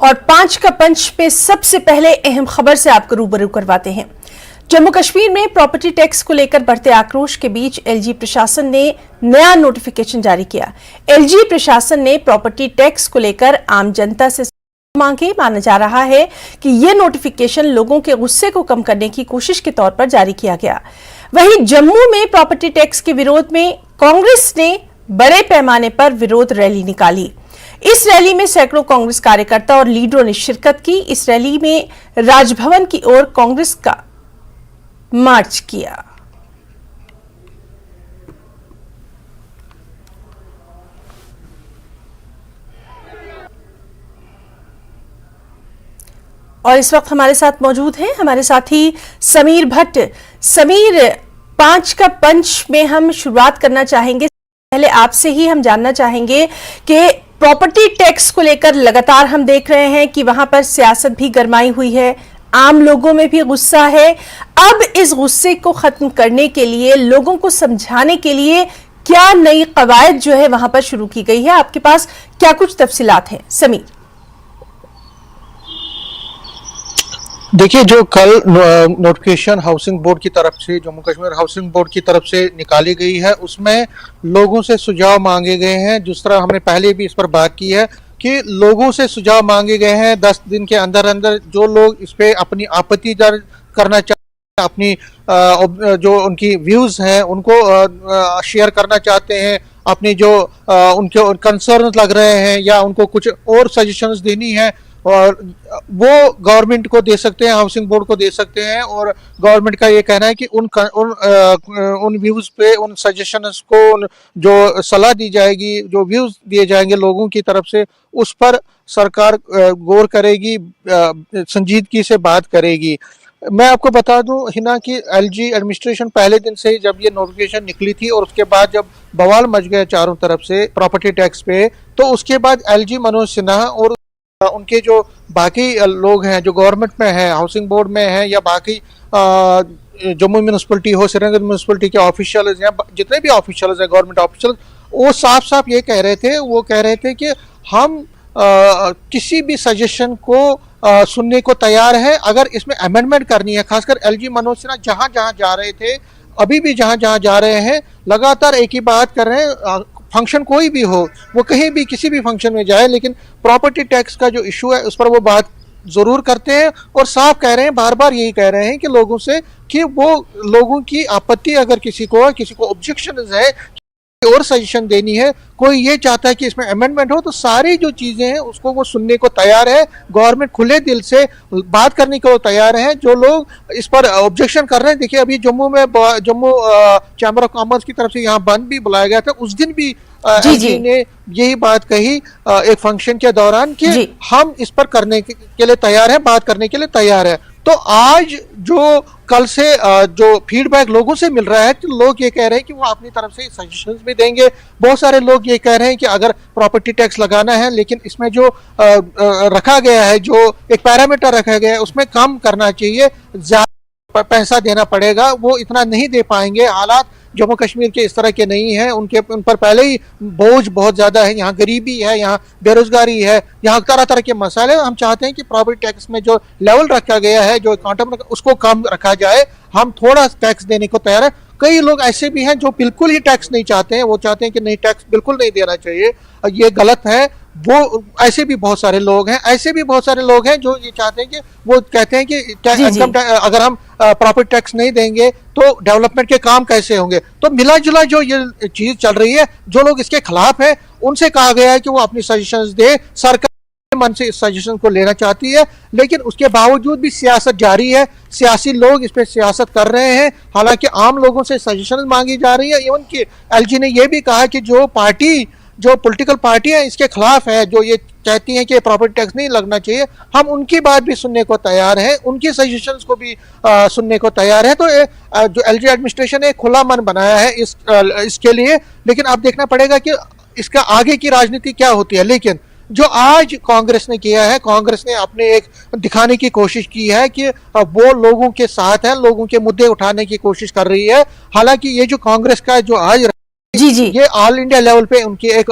और 5 का पंच पे सबसे पहले अहम खबर से आपको रूबरू करवाते हैं। जम्मू कश्मीर में प्रॉपर्टी टैक्स को लेकर बढ़ते आक्रोश के बीच एलजी प्रशासन ने नया नोटिफिकेशन जारी किया। एलजी प्रशासन ने प्रॉपर्टी टैक्स को लेकर आम जनता से मांगे। माना जा रहा है कि यह नोटिफिकेशन लोगों के गुस्से को कम करने की कोशिश के तौर पर जारी किया गया। वहीं जम्मू में प्रॉपर्टी टैक्स के विरोध में कांग्रेस ने बड़े पैमाने पर विरोध रैली निकाली। इस रैली में सैकड़ों कांग्रेस कार्यकर्ता और लीडरों ने शिरकत की। इस रैली में राजभवन की ओर कांग्रेस का मार्च किया। और इस वक्त हमारे साथ मौजूद हैं हमारे साथी समीर भट्ट। समीर, 5 का पंच में हम शुरुआत करना चाहेंगे। पहले आपसे ही हम जानना चाहेंगे कि प्रॉपर्टी टैक्स को लेकर लगातार हम देख रहे हैं कि वहां पर सियासत भी गरमाई हुई है, आम लोगों में भी गुस्सा है। अब इस गुस्से को खत्म करने के लिए, लोगों को समझाने के लिए क्या नई कवायद जो है वहां पर शुरू की गई है? आपके पास क्या कुछ तफसीलात हैं समीर? देखिए, जो कल नोटिफिकेशन हाउसिंग बोर्ड की तरफ से, जम्मू कश्मीर हाउसिंग बोर्ड की तरफ से निकाली गई है, उसमें लोगों से सुझाव मांगे गए हैं। जिस तरह हमने पहले भी इस पर बात की है कि लोगों से सुझाव मांगे गए हैं। 10 दिन के अंदर अंदर जो लोग इस पे अपनी आपत्ति दर्ज करना चाहते हैं, अपनी जो उनकी व्यूज हैं उनको शेयर करना चाहते हैं, अपनी जो उनके कंसर्न लग रहे हैं या उनको कुछ और सजेशंस देनी है, और वो गवर्नमेंट को दे सकते हैं, हाउसिंग बोर्ड को दे सकते हैं। और गवर्नमेंट का ये कहना है कि उन व्यूज पे, उन सजेशंस को, जो सलाह दी जाएगी, जो व्यूज दिए जाएंगे लोगों की तरफ से, उस पर सरकार गौर करेगी, संजीदगी से बात करेगी। मैं आपको बता दूं हिना कि एलजी एडमिनिस्ट्रेशन पहले दिन से ही, जब ये नोटिफिकेशन निकली थी और उसके बाद जब बवाल मच गया चारों तरफ से प्रॉपर्टी टैक्स पे, तो उसके बाद एलजी मनोज सिन्हा और उनके जो बाकी लोग हैं जो गवर्नमेंट में हैं, हाउसिंग बोर्ड में हैं, या बाकी जम्मू म्यूनिसिपलिटी हो, श्रीनगर म्यूनिसिपलिटी के ऑफिशियल्स या जितने भी ऑफिशियल्स हैं, गवर्नमेंट ऑफिशियल्स, वो साफ साफ ये कह रहे थे, वो कह रहे थे कि हम किसी भी सजेशन को सुनने को तैयार है अगर इसमें अमेंडमेंट करनी है। खासकर एलजी मनोज सिन्हा जहां जहां जा रहे थे, अभी भी जहां जहां जा रहे हैं, लगातार एक ही बात कर रहे हैं। फंक्शन कोई भी हो, वो कहीं भी किसी भी फंक्शन में जाए, लेकिन प्रॉपर्टी टैक्स का जो इशू है उस पर वो बात जरूर करते हैं और साफ कह रहे हैं, बार बार यही कह रहे हैं कि लोगों से कि वो लोगों की आपत्ति अगर किसी को ऑब्जेक्शन है और सजेशन देनी है, कोई ये चाहता है कि इसमें अमेंडमेंट हो, तो सारी जो चीजें हैं उसको वो सुनने को तैयार है। गवर्नमेंट खुले दिल से बात करने को तैयार है। जो लोग इस पर ऑब्जेक्शन कर रहे हैं, देखिए अभी जम्मू चैम्बर ऑफ कॉमर्स की तरफ से यहाँ बंद भी बुलाया गया था, उस दिन भी जी ने यही बात कही एक फंक्शन के दौरान कि हम इस पर करने के लिए तैयार है, बात करने के लिए तैयार है। तो आज जो कल से जो फीडबैक लोगों से मिल रहा है, तो लोग ये कह रहे हैं कि वो अपनी तरफ से सजेशंस भी देंगे। बहुत सारे लोग ये कह रहे हैं कि अगर प्रॉपर्टी टैक्स लगाना है, लेकिन इसमें जो रखा गया है, जो एक पैरामीटर रखा गया है, उसमें कम करना चाहिए, ज्यादा पैसा देना पड़ेगा, वो इतना नहीं दे पाएंगे। हालात जम्मू कश्मीर के इस तरह के नहीं है, उन पर पहले ही बोझ बहुत ज्यादा है, यहाँ गरीबी है, यहाँ बेरोजगारी है, यहाँ तरह तरह के मसाले। हम चाहते हैं कि प्रॉपर्टी टैक्स में जो लेवल रखा गया है, जो क्वांटम, उसको कम रखा जाए। हम थोड़ा टैक्स देने को तैयार है। कई लोग ऐसे भी हैं जो बिल्कुल ही टैक्स नहीं चाहते हैं, वो चाहते हैं कि नहीं, टैक्स बिल्कुल नहीं देना चाहिए, ये गलत है। वो ऐसे भी बहुत सारे लोग हैं, ऐसे भी बहुत सारे लोग हैं जो ये चाहते हैं कि वो कहते हैं कि इनकम अगर हम प्रॉपर्टी टैक्स नहीं देंगे तो डेवलपमेंट के काम कैसे होंगे। तो मिला जुला जो ये चीज चल रही है, जो लोग इसके खिलाफ है उनसे कहा गया है कि वो अपनी सजेशंस दे। सरकार मन से इस सजेशन को लेना चाहती है, लेकिन उसके बावजूद भी सियासत जारी है, सियासी लोग इस पे सियासत कर रहे हैं। हालांकि आम लोगों से सजेशन मांगी जा रही है। इवन कि एलजी ने यह भी कहा कि जो पॉलिटिकल पार्टियां इसके खिलाफ है, जो ये कहती हैं कि प्रॉपर्टी टैक्स नहीं लगना चाहिए, हम उनकी बात भी सुनने को तैयार हैं, उनकी सजेशंस को भी सुनने को तैयार है। तो जो एलजी एडमिनिस्ट्रेशन ने खुला मन बनाया है इसके लिए, लेकिन अब देखना पड़ेगा कि इसका आगे की राजनीति क्या होती है। लेकिन जो आज कांग्रेस ने किया है, कांग्रेस ने अपने एक दिखाने की कोशिश की है कि वो लोगों के साथ है, लोगों के मुद्दे उठाने की कोशिश कर रही है। हालांकि ये जो कांग्रेस का जो आज ये ऑल इंडिया लेवल पे उनकी एक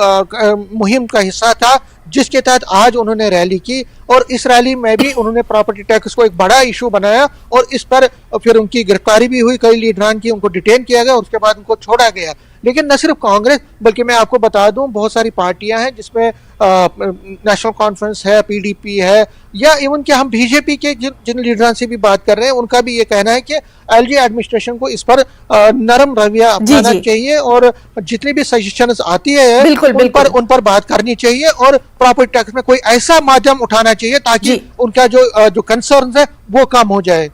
मुहिम का हिस्सा था जिसके तहत आज उन्होंने रैली की और इस रैली में भी उन्होंने प्रॉपर्टी टैक्स को एक बड़ा इशू बनाया और इस पर फिर उनकी गिरफ्तारी भी हुई, कई लीडरान की, उनको डिटेन किया गया, उसके बाद उनको छोड़ा गया। लेकिन न सिर्फ कांग्रेस बल्कि मैं आपको बता दूं बहुत सारी पार्टियां हैं जिसमें नेशनल कॉन्फ्रेंस है, पीडीपी है, या इवन कि हम बीजेपी के जिन लीडरों से भी बात कर रहे हैं उनका भी ये कहना है कि एलजी एडमिनिस्ट्रेशन को इस पर नरम रवैया अपनाना चाहिए और जितनी भी सजेशंस आती है उन पर बात करनी चाहिए और प्रॉपर्टी टैक्स में कोई ऐसा माध्यम उठाना चाहिए ताकि उनका जो कंसर्न है वो कम हो जाए।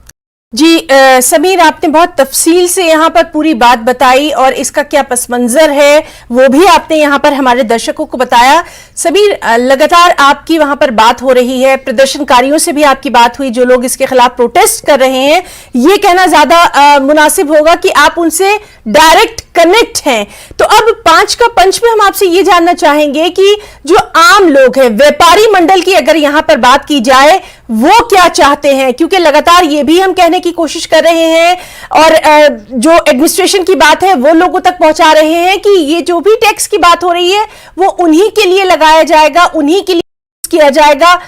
जी समीर, आपने बहुत तफसील से यहाँ पर पूरी बात बताई और इसका क्या पस मंजर है वो भी आपने यहाँ पर हमारे दर्शकों को बताया। समीर, लगातार आपकी वहां पर बात हो रही है, प्रदर्शनकारियों से भी आपकी बात हुई जो लोग इसके खिलाफ प्रोटेस्ट कर रहे हैं। ये कहना ज्यादा मुनासिब होगा कि आप उनसे डायरेक्ट कनेक्ट हैं। तो अब 5 का पंच में हम आपसे ये जानना चाहेंगे कि जो आम लोग हैं, व्यापारी मंडल की अगर यहां पर बात की जाए, वो क्या चाहते हैं, क्योंकि लगातार ये भी हम कहने की कोशिश कर रहे हैं और जो एडमिनिस्ट्रेशन की बात है वो लोगों तक पहुंचा रहे हैं कि ये जो भी टैक्स की बात हो रही है वो उन्हीं के लिए लगाया जाएगा, उन्हीं के लिए किया जाएगा।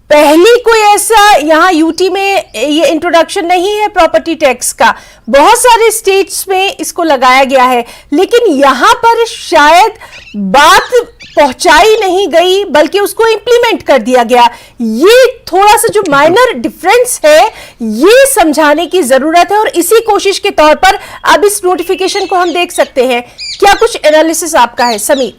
पहली कोई ऐसा यहाँ यूटी में ये इंट्रोडक्शन नहीं है प्रॉपर्टी टैक्स का, बहुत सारे स्टेट्स में इसको लगाया गया है, लेकिन यहां पर शायद बात पहुंचाई नहीं गई बल्कि उसको इंप्लीमेंट कर दिया गया। ये थोड़ा सा जो माइनर डिफरेंस है ये समझाने की जरूरत है और इसी कोशिश के तौर पर अब इस नोटिफिकेशन को हम देख सकते हैं। क्या कुछ एनालिसिस आपका है समीर?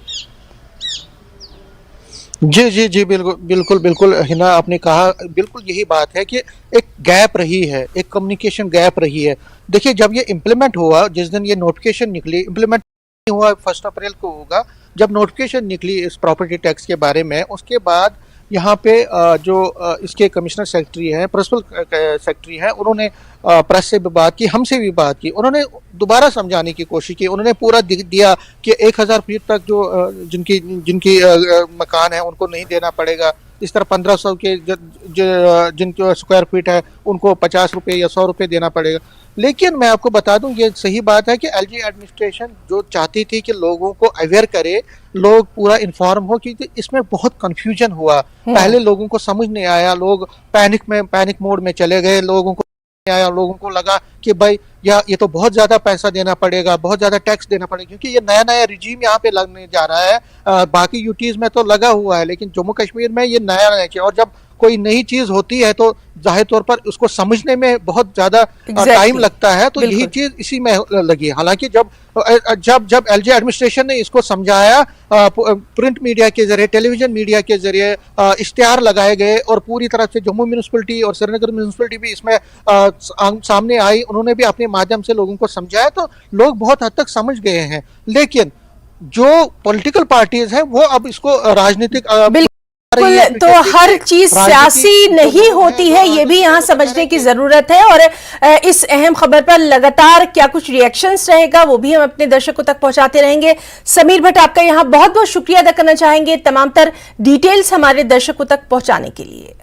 जी जी जी, बिल्कुल बिल्कुल बिल्कुल हिना, आपने कहा बिल्कुल यही बात है कि एक गैप रही है, एक कम्युनिकेशन गैप रही है। देखिए, जब ये इम्प्लीमेंट हुआ, जिस दिन ये नोटिफिकेशन निकली, इम्प्लीमेंट हुआ 1 अप्रैल को होगा, जब नोटिफिकेशन निकली इस प्रॉपर्टी टैक्स के बारे में, उसके बाद यहाँ पे जो इसके कमिश्नर सेक्रेटरी हैं, प्रिंसिपल सेक्रेटरी हैं, उन्होंने प्रेस से भी बात की, हमसे भी बात की, उन्होंने दोबारा समझाने की कोशिश की, उन्होंने पूरा दिया कि 1000 फीट तक जो जिनकी मकान है उनको नहीं देना पड़ेगा, इस तरह 1500 के जिनके स्क्वायर फीट है उनको 50 रुपये या 100 रुपये देना पड़ेगा। लेकिन मैं आपको बता दूं, ये सही बात है कि एलजी एडमिनिस्ट्रेशन जो चाहती थी कि लोगों को अवेयर करे, लोग पूरा इन्फॉर्म हो, क्योंकि इसमें बहुत कंफ्यूजन हुआ। पहले लोगों को समझ नहीं आया, लोग पैनिक मोड में चले गए, लोगों को आया, लोगों को लगा कि भाई ये तो बहुत ज्यादा पैसा देना पड़ेगा, बहुत ज्यादा टैक्स देना पड़ेगा, क्योंकि ये नया रिजीम यहाँ पे लगने जा रहा है। बाकी यूटीज में तो लगा हुआ है लेकिन जम्मू कश्मीर में ये नया चाहिए, और जब कोई नई चीज होती है तो जाहिर तौर पर उसको समझने में बहुत ज्यादा टाइम लगता है, तो यही चीज इसी में लगी। हालांकि जब एलजी एडमिनिस्ट्रेशन ने इसको समझाया, प्रिंट मीडिया के जरिए, टेलीविजन मीडिया के जरिए इश्तिहार लगाए गए और पूरी तरह से जम्मू म्यूनिसिपलिटी और श्रीनगर म्यूनिसिपलिटी भी इसमें सामने आई, उन्होंने भी अपने माध्यम से लोगों को समझाया, तो लोग बहुत हद तक समझ गए हैं। लेकिन जो पॉलिटिकल पार्टीज हैं वो अब इसको राजनीतिक तो हर चीज सियासी नहीं होती है, ये भी यहाँ समझने की जरूरत है। और इस अहम खबर पर लगातार क्या कुछ रिएक्शंस रहेगा वो भी हम अपने दर्शकों तक पहुंचाते रहेंगे। समीर भट्ट, आपका यहाँ बहुत बहुत शुक्रिया अदा करना चाहेंगे तमाम तर डिटेल्स हमारे दर्शकों तक पहुंचाने के लिए।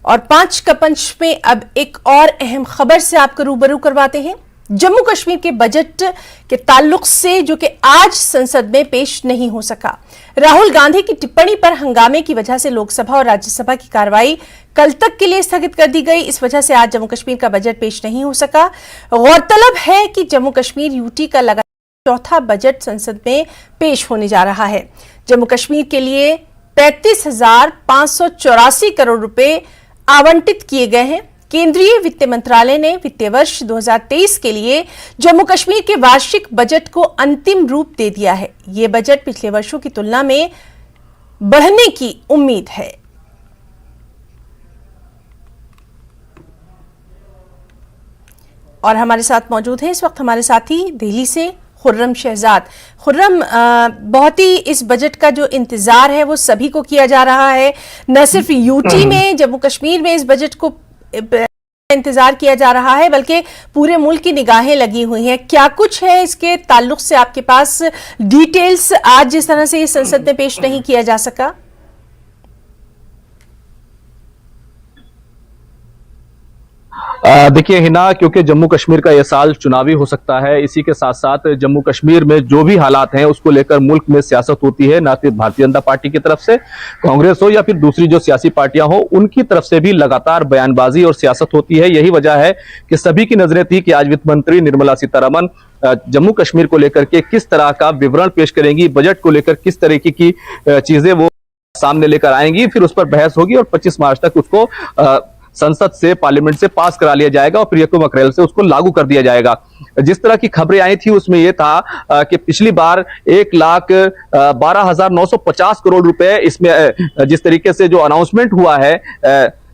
और 5 का पंच में अब एक और अहम खबर से आपको रूबरू करवाते हैं। जम्मू कश्मीर के बजट के ताल्लुक से जो कि आज संसद में पेश नहीं हो सका, राहुल गांधी की टिप्पणी पर हंगामे की वजह से लोकसभा और राज्यसभा की कार्रवाई कल तक के लिए स्थगित कर दी गई। इस वजह से आज जम्मू कश्मीर का बजट पेश नहीं हो सका। गौरतलब है कि जम्मू कश्मीर यूटी का लगातार चौथा बजट संसद में पेश होने जा रहा है। जम्मू कश्मीर के लिए 35,584 करोड़ रुपए आवंटित किए गए हैं। केंद्रीय वित्त मंत्रालय ने वित्तीय वर्ष 2023 के लिए जम्मू कश्मीर के वार्षिक बजट को अंतिम रूप दे दिया है। यह बजट पिछले वर्षों की तुलना में बढ़ने की उम्मीद है। और हमारे साथ मौजूद है इस वक्त हमारे साथी दिल्ली से खुर्रम शहजाद। खुर्रम, बहुत ही इस बजट का जो इंतजार है वो सभी को किया जा रहा है, न सिर्फ यूटी में, जम्मू कश्मीर में इस बजट को इंतजार किया जा रहा है बल्कि पूरे मुल्क की निगाहें लगी हुई हैं। क्या कुछ है इसके ताल्लुक से आपके पास डिटेल्स, आज जिस तरह से ये संसद में पेश नहीं किया जा सका? देखिए हिना, क्योंकि जम्मू कश्मीर का यह साल चुनावी हो सकता है, इसी के साथ साथ जम्मू कश्मीर में जो भी हालात हैं उसको लेकर मुल्क में सियासत होती है, ना सिर्फ भारतीय जनता पार्टी की तरफ से, कांग्रेस हो या फिर दूसरी जो सियासी पार्टियां हो, उनकी तरफ से भी लगातार बयानबाजी और सियासत होती है। यही वजह है कि सभी की नजरें थी कि आज वित्त मंत्री निर्मला सीतारमण जम्मू कश्मीर को लेकर के किस तरह का विवरण पेश करेंगी, बजट को लेकर किस तरीके की चीजें वो सामने लेकर आएंगी, फिर उस पर बहस होगी और 25 मार्च तक उसको संसद से, पार्लियामेंट से पास करा लिया जाएगा और फिर यकम अप्रैल से उसको लागू कर दिया जाएगा। जिस तरह की खबरें आई थी उसमें यह था कि पिछली बार 1,12,950 करोड़ रुपए इसमें जिस तरीके से जो अनाउंसमेंट हुआ है,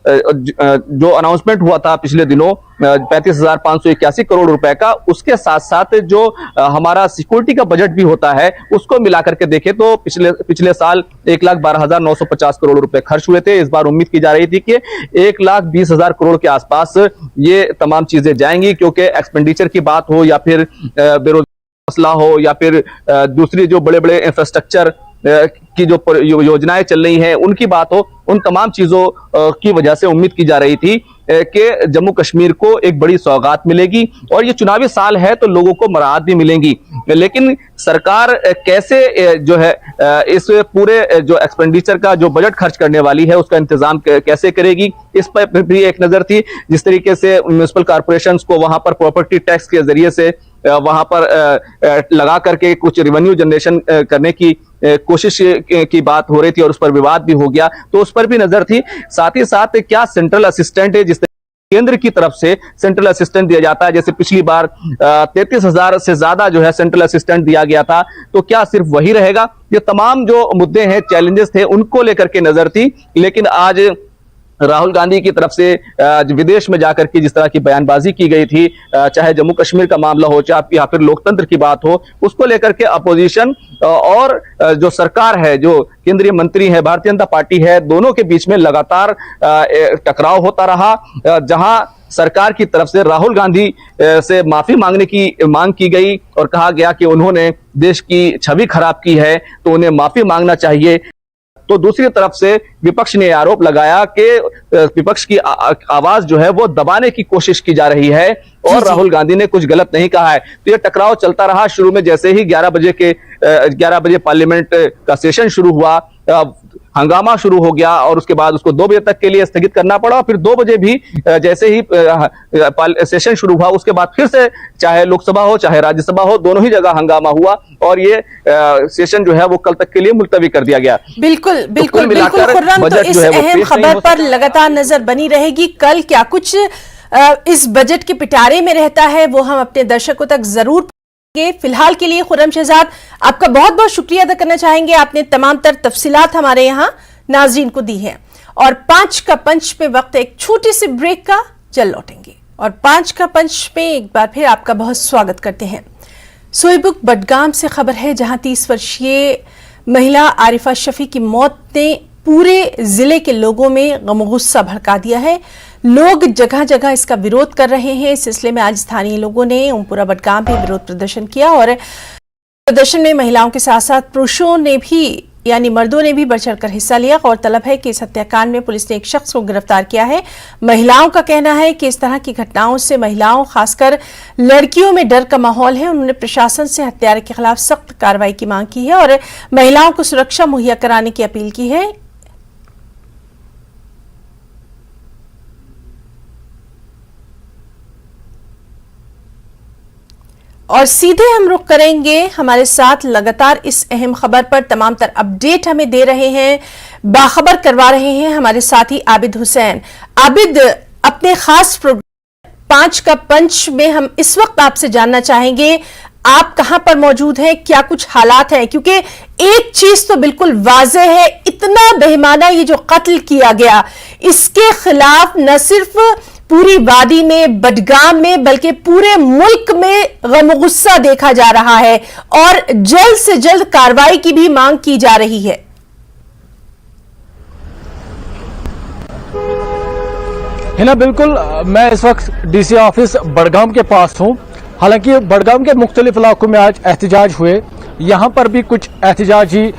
जो अनाउंसमेंट हुआ था पिछले दिनों 35,581 करोड़ रुपए का, उसके साथ साथ जो हमारा सिक्योरिटी का बजट भी होता है उसको मिलाकर के देखें तो पिछले साल 1,12,950 करोड़ रुपए खर्च हुए थे। इस बार उम्मीद की जा रही थी कि 1,20,000 करोड़ के आसपास ये तमाम चीजें जाएंगी, क्योंकि एक्सपेंडिचर की बात हो या फिर बेरोजगारी मसला हो या फिर दूसरी जो बड़े बड़े इंफ्रास्ट्रक्चर की जो योजनाएं चल रही हैं उनकी बात हो, उन तमाम चीजों की वजह से उम्मीद की जा रही थी कि जम्मू कश्मीर को एक बड़ी सौगात मिलेगी और ये चुनावी साल है तो लोगों को मराहत भी मिलेंगी। लेकिन सरकार कैसे जो है इस पूरे जो एक्सपेंडिचर का जो बजट खर्च करने वाली है उसका इंतजाम कैसे करेगी, इस पर भी एक नजर थी। जिस तरीके से म्युनिसिपल कॉर्पोरेशंस को वहां पर प्रॉपर्टी टैक्स के जरिए से वहां पर लगा करके कुछ रेवेन्यू जनरेशन करने की कोशिश की बात हो रही थी और उस पर विवाद भी हो गया, तो उस पर भी नजर थी। साथ ही साथ क्या सेंट्रल असिस्टेंट है, जिस केंद्र की तरफ से सेंट्रल असिस्टेंट दिया जाता है, जैसे पिछली बार 33,000 से ज्यादा जो है सेंट्रल असिस्टेंट दिया गया था, तो क्या सिर्फ वही रहेगा? ये तमाम जो मुद्दे हैं, चैलेंजेस थे, उनको लेकर के नजर थी। लेकिन आज राहुल गांधी की तरफ से विदेश में जाकर के जिस तरह की बयानबाजी की गई थी, चाहे जम्मू कश्मीर का मामला हो चाहे या फिर लोकतंत्र की बात हो, उसको लेकर के अपोजिशन और जो सरकार है, जो केंद्रीय मंत्री है, भारतीय जनता पार्टी है, दोनों के बीच में लगातार टकराव होता रहा। जहां सरकार की तरफ से राहुल गांधी से माफी मांगने की मांग की गई और कहा गया कि उन्होंने देश की छवि खराब की है तो उन्हें माफी मांगना चाहिए, तो दूसरी तरफ से विपक्ष ने आरोप लगाया कि विपक्ष की आवाज जो है वो दबाने की कोशिश की जा रही है और राहुल गांधी ने कुछ गलत नहीं कहा है। तो ये टकराव चलता रहा। शुरू में जैसे ही 11 बजे पार्लियामेंट का सेशन शुरू हुआ, हंगामा शुरू हो गया और उसके बाद उसको 2 बजे तक के लिए स्थगित करना पड़ा। फिर 2 बजे भी जैसे ही सेशन शुरू हुआ उसके बाद फिर से चाहे लोकसभा हो चाहे राज्यसभा हो, दोनों ही जगह हंगामा हुआ और ये सेशन जो है वो कल तक के लिए मुलतवी कर दिया गया। बिल्कुल बिल्कुल बिल्कुल खुर्रम, तो इस अहम खबर पर लगातार नजर बनी रहेगी। कल क्या कुछ इस बजट के पिटारे में रहता है वो हम अपने दर्शकों तक जरूर पहुंचाएंगे। फिलहाल के लिए खुर्रम शहजाद, आपका बहुत बहुत शुक्रिया अदा करना चाहेंगे, आपने तमाम तर तफसीलात हमारे यहाँ नाजरीन को दी हैं। और 5 का पंच पे वक्त एक छोटी सी ब्रेक का, जल्द लौटेंगे और 5 का पंच पे एक बार फिर आपका बहुत स्वागत करते हैं। सोईबुक बडगाम से खबर है, जहां 30 वर्षीय महिला आरिफा शफी की मौत ने पूरे जिले के लोगों में गम गुस्सा भड़का दिया है। लोग जगह जगह इसका विरोध कर रहे हैं। इस सिलसिले में आज स्थानीय लोगों ने ओमपुरा बडगाम में विरोध प्रदर्शन किया और प्रदर्शन में महिलाओं के साथ साथ पुरुषों ने भी, यानी मर्दों ने भी बढ़ चढ़कर हिस्सा लिया। गौरतलब है कि इस हत्याकांड में पुलिस ने एक शख्स को गिरफ्तार किया है। महिलाओं का कहना है कि इस तरह की घटनाओं से महिलाओं, खासकर लड़कियों में डर का माहौल है। उन्होंने प्रशासन से हत्यारे के खिलाफ सख्त कार्रवाई की मांग की है और महिलाओं को सुरक्षा मुहैया कराने की अपील की है। और सीधे हम रुख करेंगे, हमारे साथ लगातार इस अहम खबर पर तमाम तर अपडेट हमें दे रहे हैं, बाखबर करवा रहे हैं हमारे साथी आबिद हुसैन। आबिद, अपने खास प्रोग्राम 5 का पंच में हम इस वक्त आपसे जानना चाहेंगे, आप कहां पर मौजूद हैं, क्या कुछ हालात हैं? क्योंकि एक चीज तो बिल्कुल वाज़े है, इतना बेईमाना ये जो कत्ल किया गया, इसके खिलाफ न सिर्फ पूरी वादी में, बडगाम में, बल्कि पूरे मुल्क में गम गुस्सा देखा जा रहा है और जल्द से जल्द कार्रवाई की भी मांग की जा रही है। हिना, बिल्कुल, मैं इस वक्त डीसी ऑफिस बडगाम के पास हूं। हालांकि बडगाम के मुख्तलिफ इलाकों में आज एहतजाज हुए, यहां पर भी कुछ एहतजाजी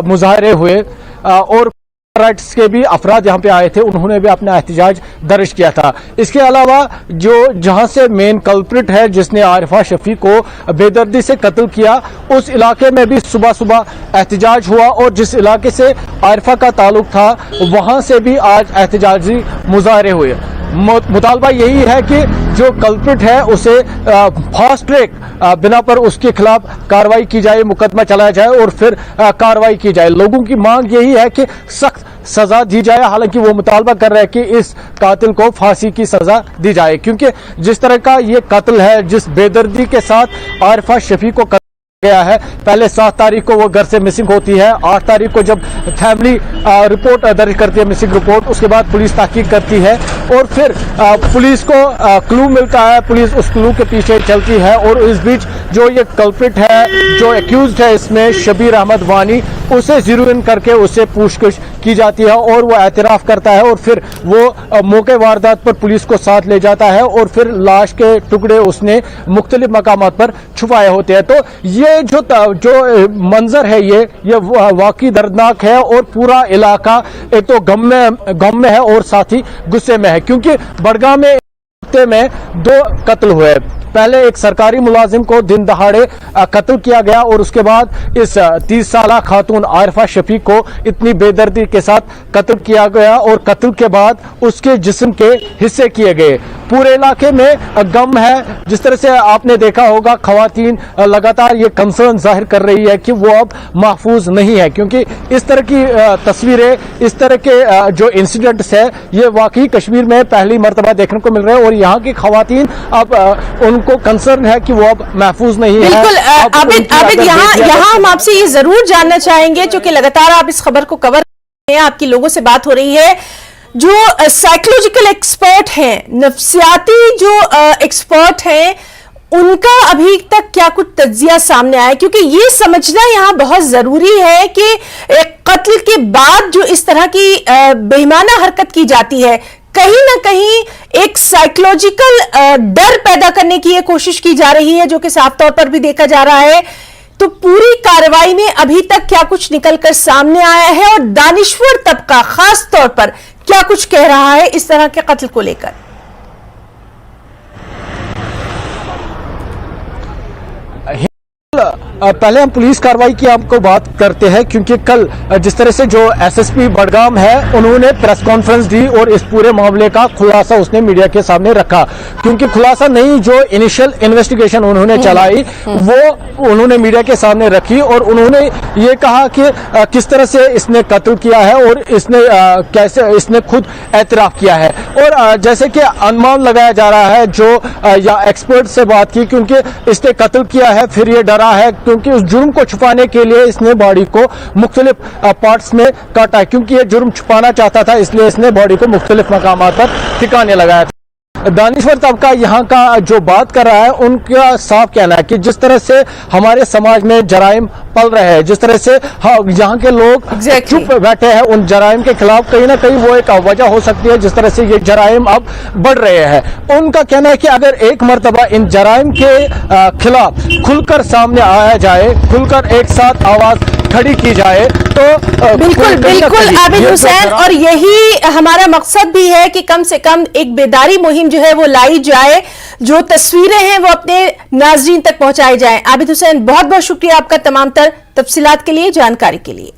मुजाहरे हुए और राइट्स के भी अफराद यहाँ पे आए थे, उन्होंने भी अपना एहतजाज दर्ज किया था। इसके अलावा जो जहाँ से मेन कल्प्रिट है जिसने आरिफा शफी को बेदर्दी से कत्ल किया, उस इलाके में भी सुबह सुबह एहतजाज हुआ और जिस इलाके से आरिफा का ताल्लुक था वहाँ से भी आज एहतजाजी मुजाहरे हुए। मुतालबा यही है कि जो कल्प्रिट है उसे फास्ट ट्रैक बिना पर उसके खिलाफ कार्रवाई की जाए, मुकदमा चलाया जाए और फिर कार्रवाई की जाए। लोगों की मांग यही है कि सख्त सजा दी जाए। हालांकि वो मुतालबा कर रहे हैं कि इस कातिल को फांसी की सजा दी जाए, क्योंकि जिस तरह का ये कत्ल है, जिस बेदर्दी के साथ आरिफा शफी को गया है, पहले 7 तारीख को वो घर से मिसिंग होती है, 8 तारीख को जब फैमिली रिपोर्ट दर्ज करती है, मिसिंग रिपोर्ट, उसके बाद पुलिस तहकीक करती है और फिर पुलिस को क्लू मिलता है, पुलिस उस क्लू के पीछे चलती है और इस बीच जो ये कल्प्रिट है, जो एक्यूज्ड है इसमें शबीर अहमद वानी, उसे जीरो इन करके उससे पूछताछ की जाती है और वो एतराफ़ करता है और फिर वो मौके वारदात पर पुलिस को साथ ले जाता है और फिर लाश के टुकड़े उसने मुख्तलिफ मकामात पर छुपाए होते हैं। तो ये जो मंजर है ये वाकई दर्दनाक है और पूरा इलाका एक तो गम में है और साथ ही गुस्से में है, क्योंकि बड़गाम में हफ्ते में 2 कत्ल हुए। पहले एक सरकारी मुलाजिम को दिन दहाड़े कत्ल किया गया और उसके बाद इस 30 साला खातून आरिफा शफी को इतनी बेदर्दी के साथ कत्ल किया गया और कत्ल के बाद उसके जिस्म के हिस्से किए गए। पूरे इलाके में गम है। जिस तरह से आपने देखा होगा, खवातीन लगातार ये कंसर्न जाहिर कर रही है कि वो अब महफूज नहीं है, क्योंकि इस तरह की तस्वीरें, इस तरह के जो इंसिडेंट्स है ये वाकई कश्मीर में पहली मर्तबा देखने को मिल रहे हैं और यहाँ की खवातीन अब उनको कंसर्न है कि वो अब महफूज नहीं है। बिल्कुल आबिद, यहाँ हम आपसे ये जरूर जानना चाहेंगे, क्योंकि लगातार आप इस खबर को कवर कर रहे हैं, आपकी लोगों से बात हो रही है, जो साइकोलॉजिकल एक्सपर्ट हैं, नफ्सियाती जो एक्सपर्ट हैं, उनका अभी तक क्या कुछ तज्जिया सामने आया? क्योंकि ये समझना यहाँ बहुत जरूरी है कि एक कत्ल के बाद जो इस तरह की बेईमाना हरकत की जाती है, कहीं ना कहीं एक साइकोलॉजिकल डर पैदा करने की ये कोशिश की जा रही है, जो कि साफ तौर पर भी देखा जा रहा है। तो पूरी कार्रवाई में अभी तक क्या कुछ निकलकर सामने आया है और दानिश्वर तबका खास तौर पर क्या कुछ कह रहा है इस तरह के कत्ल को लेकर? पहले हम पुलिस कार्रवाई की आपको बात करते हैं, क्योंकि कल जिस तरह से जो एसएसपी बड़गाम है उन्होंने प्रेस कॉन्फ्रेंस दी और इस पूरे मामले का खुलासा उसने मीडिया के सामने रखा। क्योंकि खुलासा नहीं, जो इनिशियल इन्वेस्टिगेशन उन्होंने चलाई वो उन्होंने मीडिया के सामने रखी और उन्होंने ये कहा कि किस तरह से इसने कत्ल किया है और इसने कैसे इसने खुद एतराफ किया है। और जैसे कि अनुमान लगाया जा रहा है, जो या एक्सपर्ट से बात की, क्योंकि इसने कत्ल किया है फिर ये डरा है, क्योंकि उस जुर्म को छुपाने के लिए इसने बॉडी को मुख्तलिफ पार्ट्स में काटा, क्योंकि ये जुर्म छुपाना चाहता था, इसलिए इसने बॉडी को मुख्तलिफ मकामात पर ठिकाने लगाया था। दानिश्वर तबका यहाँ का जो बात कर रहा है, उनका साफ कहना है कि जिस तरह से हमारे समाज में जराइम पल रहे हैं, जिस तरह से यहाँ के लोग चुप बैठे हैं, उन जराइम के खिलाफ कहीं ना कहीं वो एक वजह हो सकती है जिस तरह से ये जराइम अब बढ़ रहे हैं। उनका कहना है कि अगर एक मर्तबा इन जराइम के खिलाफ खुलकर सामने आया जाए, खुलकर एक साथ आवाज खड़ी की जाए तो बिल्कुल आबिद हुसैन, और यही हमारा मकसद भी है कि कम से कम एक बेदारी मुहिम जो है वो लाई जाए, जो तस्वीरें हैं वो अपने नाजरीन तक पहुंचाई जाए। आबिद हुसैन, बहुत बहुत शुक्रिया आपका तमाम तर तफसीलात के लिए, जानकारी के लिए।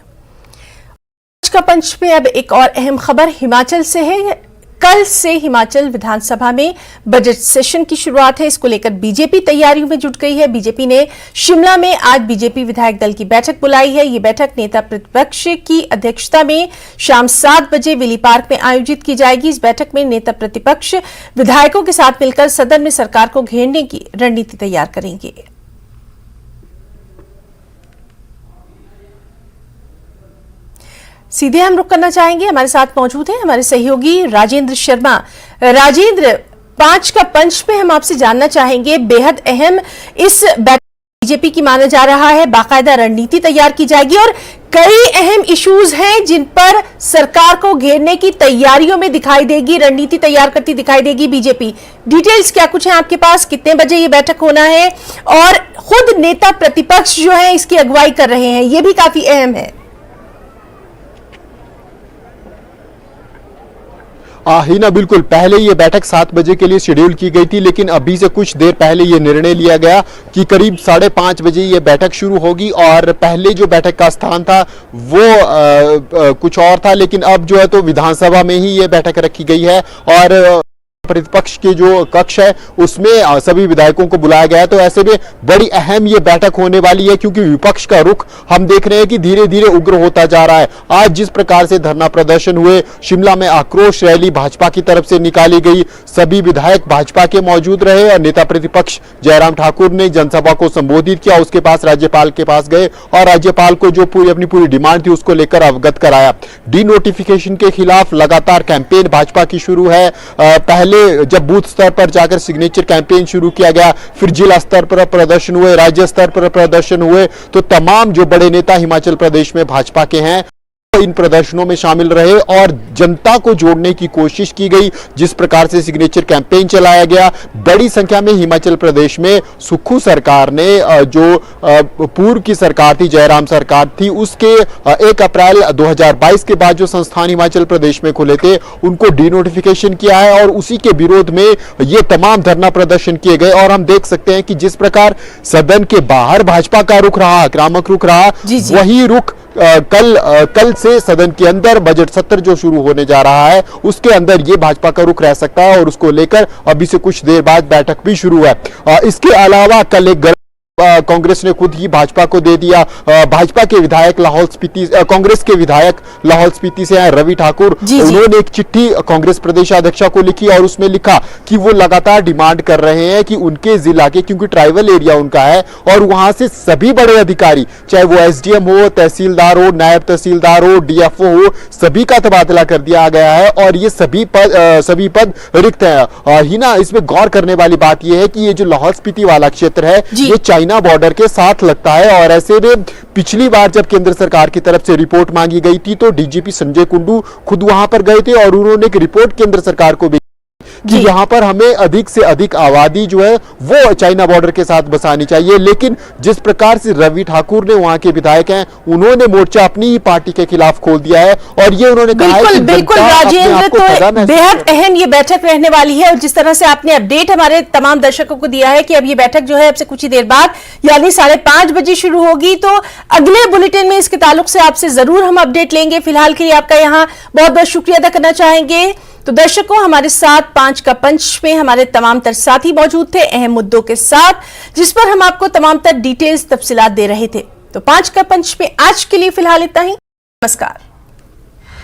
आज का पंच में अब एक और अहम खबर हिमाचल से है। कल से हिमाचल विधानसभा में बजट सेशन की शुरुआत है। इसको लेकर बीजेपी तैयारियों में जुट गई है। बीजेपी ने शिमला में आज बीजेपी विधायक दल की बैठक बुलाई है। ये बैठक नेता प्रतिपक्ष की अध्यक्षता में शाम 7 बजे विली पार्क में आयोजित की जाएगी। इस बैठक में नेता प्रतिपक्ष विधायकों के साथ मिलकर सदन में सरकार को घेरने की रणनीति तैयार करेंगे। सीधे हम रुख करना चाहेंगे, हमारे साथ मौजूद हैं हमारे सहयोगी राजेंद्र शर्मा। राजेंद्र, 5 का पंच में हम आपसे जानना चाहेंगे, बेहद अहम इस बैठक बीजेपी की माना जा रहा है, बाकायदा रणनीति तैयार की जाएगी और कई अहम इश्यूज हैं जिन पर सरकार को घेरने की तैयारियों में दिखाई देगी, रणनीति तैयार करती दिखाई देगी बीजेपी। डिटेल्स क्या कुछ है आपके पास? कितने बजे ये बैठक होना है और खुद नेता प्रतिपक्ष जो है इसकी अगुवाई कर रहे हैं, ये भी काफी अहम है। ही ना बिल्कुल, पहले ये बैठक 7 बजे के लिए शेड्यूल की गई थी, लेकिन अभी से कुछ देर पहले ये निर्णय लिया गया कि करीब 5:30 बजे ये बैठक शुरू होगी। और पहले जो बैठक का स्थान था वो कुछ और था, लेकिन अब जो है तो विधानसभा में ही ये बैठक रखी गई है और प्रतिपक्ष के जो कक्ष है उसमें सभी विधायकों को बुलाया गया है। तो ऐसे में बड़ी अहम ये बैठक होने वाली है, क्योंकि विपक्ष का रुख हम देख रहे हैं कि धीरे धीरे उग्र होता जा रहा है। आज जिस प्रकार से धरना प्रदर्शन हुए, शिमला में आक्रोश रैली भाजपा की तरफ से निकाली गई, सभी विधायक भाजपा के मौजूद रहे और नेता प्रतिपक्ष जयराम ठाकुर ने जनसभा को संबोधित किया, उसके पास राज्यपाल के पास गए और राज्यपाल को जो अपनी पूरी डिमांड थी उसको लेकर अवगत कराया। डी नोटिफिकेशन के खिलाफ लगातार कैंपेन भाजपा की शुरू है। पहले जब बूथ स्तर पर जाकर सिग्नेचर कैंपेन शुरू किया गया, फिर जिला स्तर पर प्रदर्शन हुए, राज्य स्तर पर प्रदर्शन हुए, तो तमाम जो बड़े नेता हिमाचल प्रदेश में भाजपा के हैं इन प्रदर्शनों में शामिल रहे और जनता को जोड़ने की कोशिश की गई। जिस प्रकार से सिग्नेचर कैंपेन चलाया गया, बड़ी संख्या में हिमाचल प्रदेश में सुक्खू सरकार ने जो पूर्व की सरकार थी, जयराम सरकार थी, उसके 1 अप्रैल 2022 के बाद जो संस्थान हिमाचल प्रदेश में खुले थे उनको डीनोटिफिकेशन किया है और उसी के विरोध में ये तमाम धरना प्रदर्शन किए गए। और हम देख सकते हैं कि जिस प्रकार सदन के बाहर भाजपा का रुख रहा, आक्रामक रुख रहा, वही रुख कल से सदन के अंदर बजट सत्र जो शुरू होने जा रहा है उसके अंदर ये भाजपा का रुख रह सकता है और उसको लेकर अभी से कुछ देर बाद बैठक भी शुरू है। इसके अलावा कल एक कांग्रेस ने खुद ही भाजपा को दे दिया। भाजपा के विधायक लाहौल स्पीति, कांग्रेस के विधायक लाहौल स्पीति से हैं रवि ठाकुर, उन्होंने एक चिट्ठी कांग्रेस प्रदेशाध्यक्षा को लिखी और उसमें लिखा कि वो लगातार डिमांड कर रहे हैं कि उनके जिला के, क्योंकि ट्राइबल एरिया उनका है और वहां से सभी बड़े अधिकारी, चाहे वो एसडीएम हो, तहसीलदार हो, नायब तहसीलदार हो, डीएफओ हो, सभी का तबादला कर दिया गया है और ये सभी पद रिक्त है। हिना, इसमें गौर करने वाली बात यह है कि ये जो लाहौल स्पीति वाला क्षेत्र है ये चाइना बॉर्डर के साथ लगता है और ऐसे में पिछली बार जब केंद्र सरकार की तरफ से रिपोर्ट मांगी गई थी तो डीजीपी संजय कुंडू खुद वहां पर गए थे और उन्होंने एक रिपोर्ट केंद्र सरकार को भी कि यहाँ पर हमें अधिक से अधिक आबादी जो है वो चाइना बॉर्डर के साथ बसानी चाहिए। लेकिन जिस प्रकार से रवि ठाकुर ने, वहां के विधायक हैं, उन्होंने मोर्चा अपनी ही पार्टी के खिलाफ खोल दिया है और ये उन्होंने कहा है कि बिल्कुल राजेंद्र, तो बेहद अहम ये बैठक रहने वाली है और जिस तरह से आपने अपडेट हमारे तमाम दर्शकों को दिया है कि अब ये बैठक जो है अब से कुछ ही देर बाद यानी 5:30 बजे शुरू होगी, तो अगले बुलेटिन में इसके ताल्लुक से आपसे जरूर हम अपडेट लेंगे। फिलहाल के लिए आपका यहाँ बहुत बहुत शुक्रिया अदा करना चाहेंगे। तो दर्शकों, हमारे साथ 5 का पंच में हमारे तमाम तर साथी मौजूद थे अहम मुद्दों के साथ, जिस पर हम आपको तमाम तर डिटेल्स तफसीलात दे रहे थे। तो 5 का पंच में आज के लिए फिलहाल इतना ही। नमस्कार।